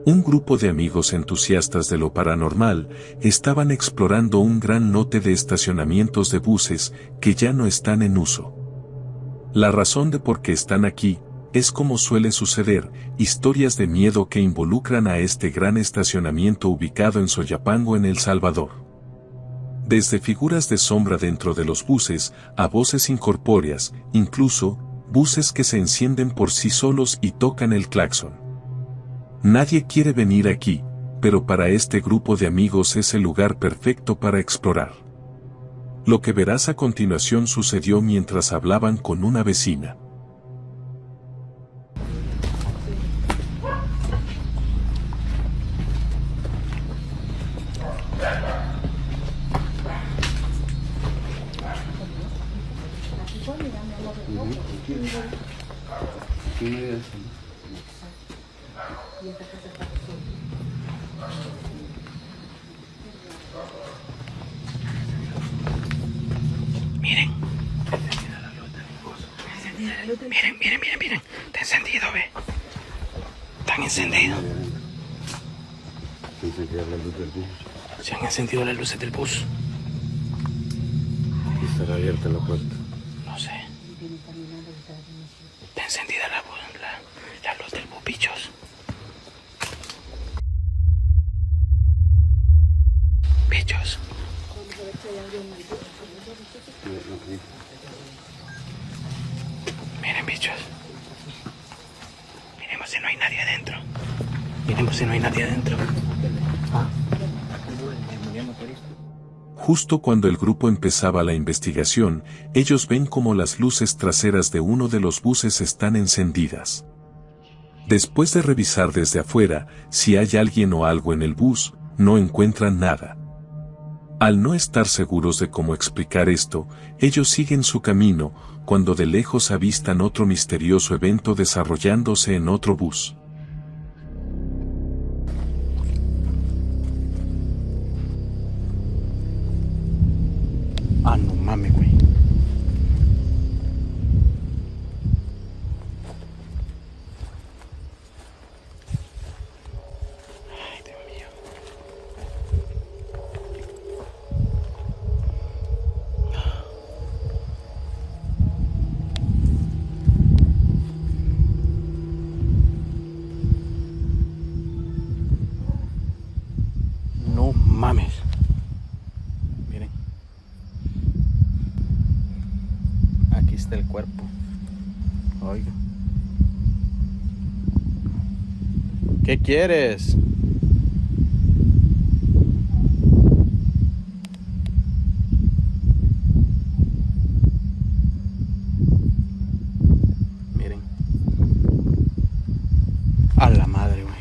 Un grupo de amigos entusiastas de lo paranormal estaban explorando un gran lote de estacionamientos de buses que ya no están en uso. La razón de por qué están aquí es, como suele suceder, historias de miedo que involucran a este gran estacionamiento ubicado en Soyapango, en El Salvador. Desde figuras de sombra dentro de los buses a voces incorpóreas, incluso buses que se encienden por sí solos y tocan el claxon. Nadie quiere venir aquí, pero para este grupo de amigos es el lugar perfecto para explorar. Lo que verás a continuación sucedió mientras hablaban con una vecina. Miren. Miren. Está encendido, ve. Están encendidos. Se han encendido las luces del bus. ¿Estará abierta la puerta? No sé. Está encendida la luz del bus, bichos. Bichos. Miren, bichos. Miremos si no hay nadie adentro. Justo cuando el grupo empezaba la investigación, ellos ven como las luces traseras de uno de los buses están encendidas. Después de revisar desde afuera si hay alguien o algo en el bus, no encuentran nada. Al no estar seguros de cómo explicar esto, ellos siguen su camino, cuando de lejos avistan otro misterioso evento desarrollándose en otro bus. Ah, no mames, güey. Ay, Dios mío. No mames. Miren. Aquí está el cuerpo. Oiga. ¿Qué quieres? Miren. A la madre, güey.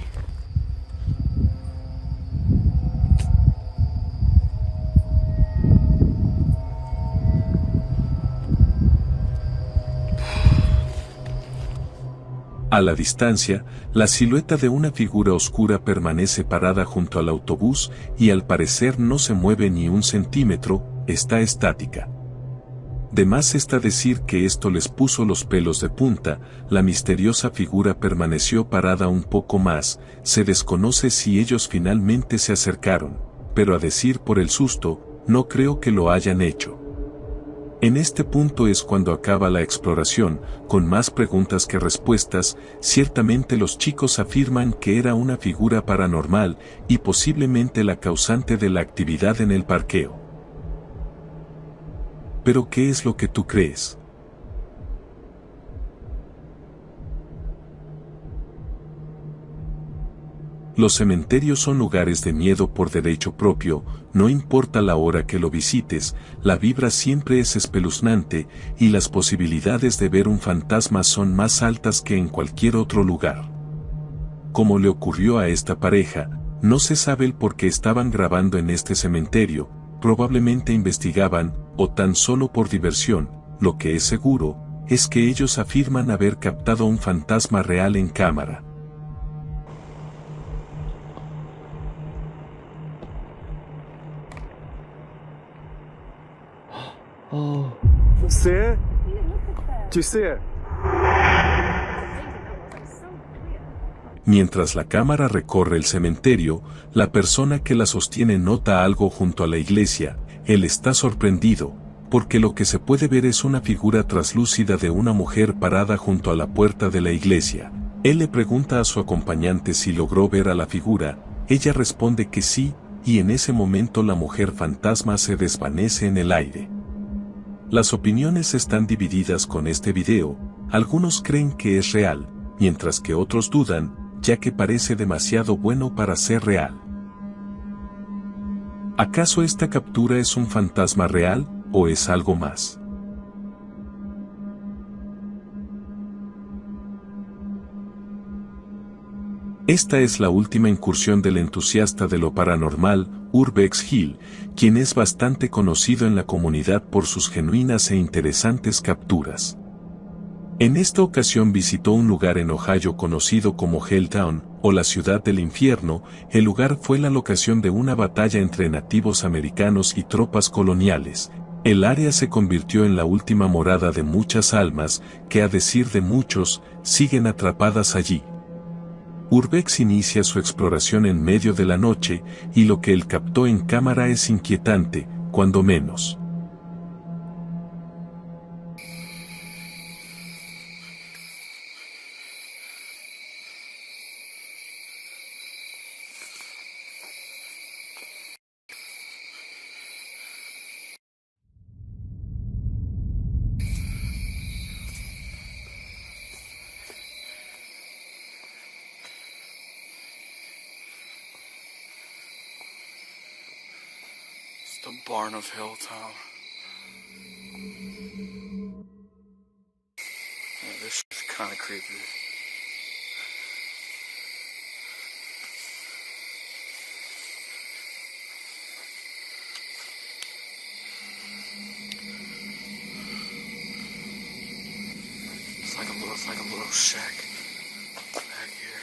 A la distancia, la silueta de una figura oscura permanece parada junto al autobús y al parecer no se mueve ni un centímetro, está estática. De más está decir que esto les puso los pelos de punta. La misteriosa figura permaneció parada un poco más, se desconoce si ellos finalmente se acercaron, pero a decir por el susto, no creo que lo hayan hecho. En este punto es cuando acaba la exploración, con más preguntas que respuestas. Ciertamente los chicos afirman que era una figura paranormal y posiblemente la causante de la actividad en el parqueo. ¿Pero qué es lo que tú crees? Los cementerios son lugares de miedo por derecho propio, no importa la hora que lo visites, la vibra siempre es espeluznante y las posibilidades de ver un fantasma son más altas que en cualquier otro lugar. Como le ocurrió a esta pareja, no se sabe el por qué estaban grabando en este cementerio, probablemente investigaban, o tan solo por diversión. Lo que es seguro, es que ellos afirman haber captado un fantasma real en cámara. Oh. See it? Do you see it? Mientras la cámara recorre el cementerio, la persona que la sostiene nota algo junto a la iglesia. Él está sorprendido, porque lo que se puede ver es una figura traslúcida de una mujer parada junto a la puerta de la iglesia. Él le pregunta a su acompañante si logró ver a la figura, ella responde que sí, y en ese momento la mujer fantasma se desvanece en el aire. Las opiniones están divididas con este video, algunos creen que es real, mientras que otros dudan, ya que parece demasiado bueno para ser real. ¿Acaso esta captura es un fantasma real, o es algo más? Esta es la última incursión del entusiasta de lo paranormal, Urbex Hill, quien es bastante conocido en la comunidad por sus genuinas e interesantes capturas. En esta ocasión visitó un lugar en Ohio conocido como Helltown, o la ciudad del infierno. El lugar fue la locación de una batalla entre nativos americanos y tropas coloniales. El área se convirtió en la última morada de muchas almas, que a decir de muchos, siguen atrapadas allí. Urbex inicia su exploración en medio de la noche, y lo que él captó en cámara es inquietante, cuando menos. It's the barn of Hilltown. Yeah, this is kind of creepy. It's like a little shack back here.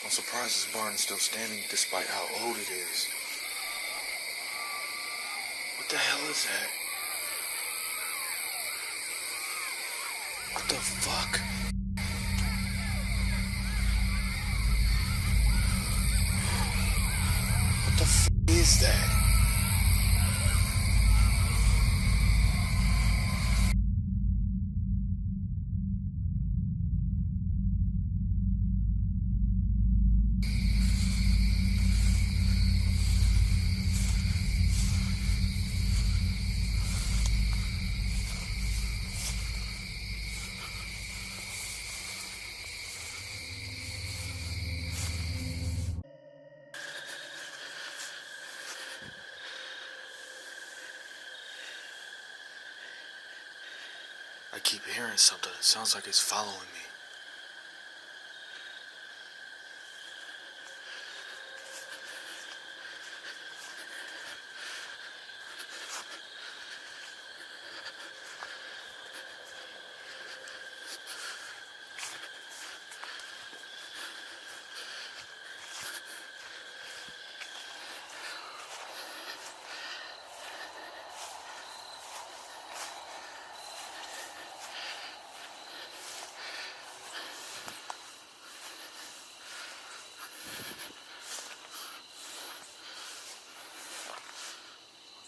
I'm surprised this barn is still standing despite how old it is. What the hell is that? What the fuck? What the f is that? I keep hearing something. It sounds like it's following me.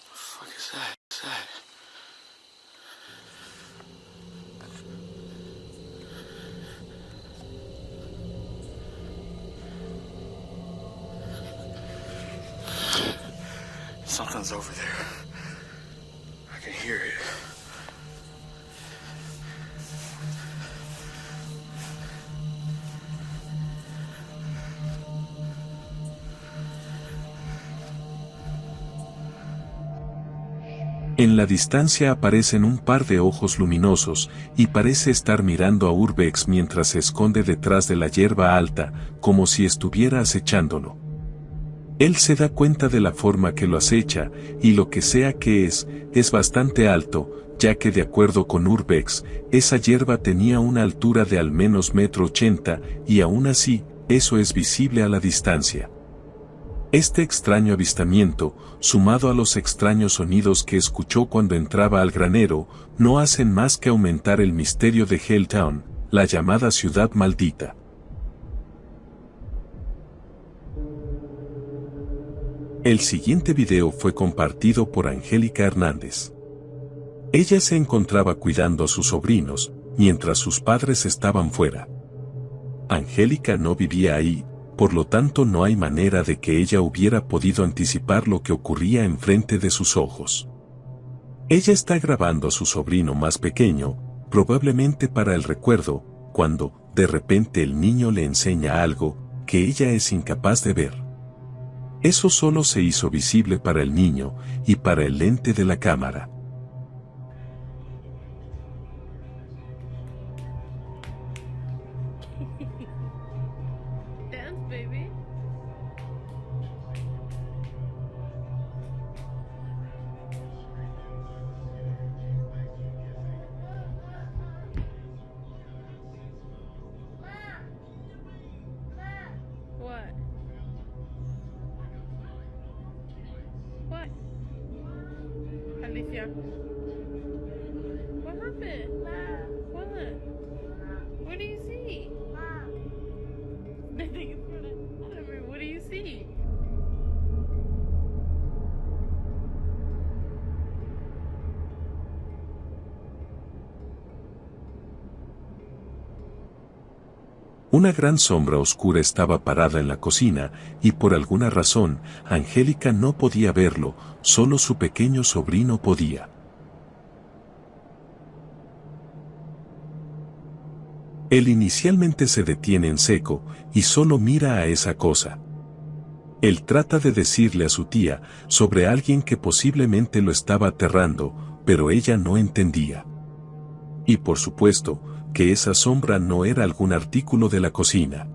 What the fuck is that? What's that? Something's over there. I can hear it. En la distancia aparecen un par de ojos luminosos, y parece estar mirando a Urbex mientras se esconde detrás de la hierba alta, como si estuviera acechándolo. Él se da cuenta de la forma que lo acecha, y lo que sea que es bastante alto, ya que de acuerdo con Urbex, esa hierba tenía una altura de al menos 1,80 m, y aún así, eso es visible a la distancia. Este extraño avistamiento, sumado a los extraños sonidos que escuchó cuando entraba al granero, no hacen más que aumentar el misterio de Helltown, la llamada ciudad maldita. El siguiente video fue compartido por Angélica Hernández. Ella se encontraba cuidando a sus sobrinos, mientras sus padres estaban fuera. Angélica no vivía ahí, por lo tanto no hay manera de que ella hubiera podido anticipar lo que ocurría enfrente de sus ojos. Ella está grabando a su sobrino más pequeño, probablemente para el recuerdo, cuando, de repente el niño le enseña algo, que ella es incapaz de ver. Eso solo se hizo visible para el niño, y para el lente de la cámara. Dance, baby. What? What? Alicia. What happened? What? What do you see? I think it's gonna. I mean, what do you see? Una gran sombra oscura estaba parada en la cocina, y por alguna razón, Angélica no podía verlo, solo su pequeño sobrino podía. Él inicialmente se detiene en seco, y solo mira a esa cosa. Él trata de decirle a su tía sobre alguien que posiblemente lo estaba aterrando, pero ella no entendía. Y por supuesto, que esa sombra no era algún artículo de la cocina.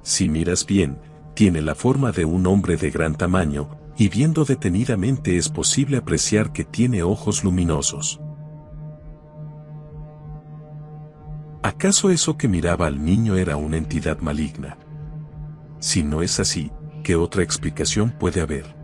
Si miras bien, tiene la forma de un hombre de gran tamaño, y viendo detenidamente es posible apreciar que tiene ojos luminosos. ¿Acaso eso que miraba al niño era una entidad maligna? Si no es así, ¿qué otra explicación puede haber?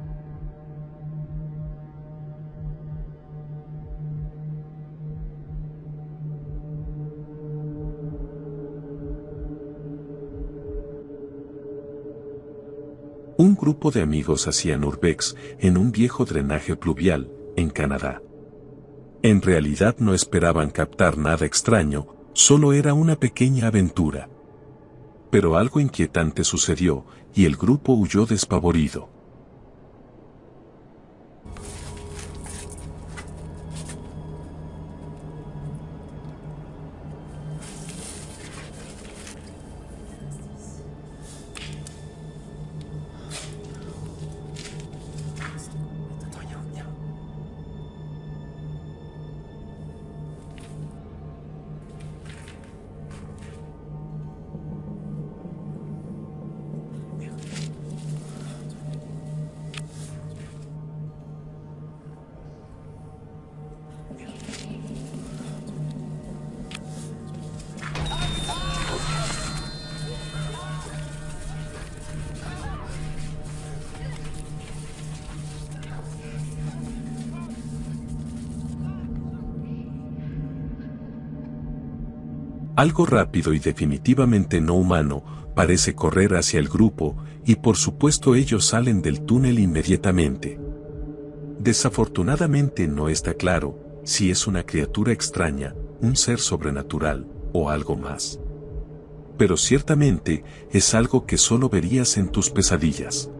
Un grupo de amigos hacían urbex en un viejo drenaje pluvial, en Canadá. En realidad no esperaban captar nada extraño, solo era una pequeña aventura. Pero algo inquietante sucedió, y el grupo huyó despavorido. Algo rápido y definitivamente no humano, parece correr hacia el grupo, y por supuesto ellos salen del túnel inmediatamente. Desafortunadamente no está claro si es una criatura extraña, un ser sobrenatural, o algo más. Pero ciertamente es algo que solo verías en tus pesadillas.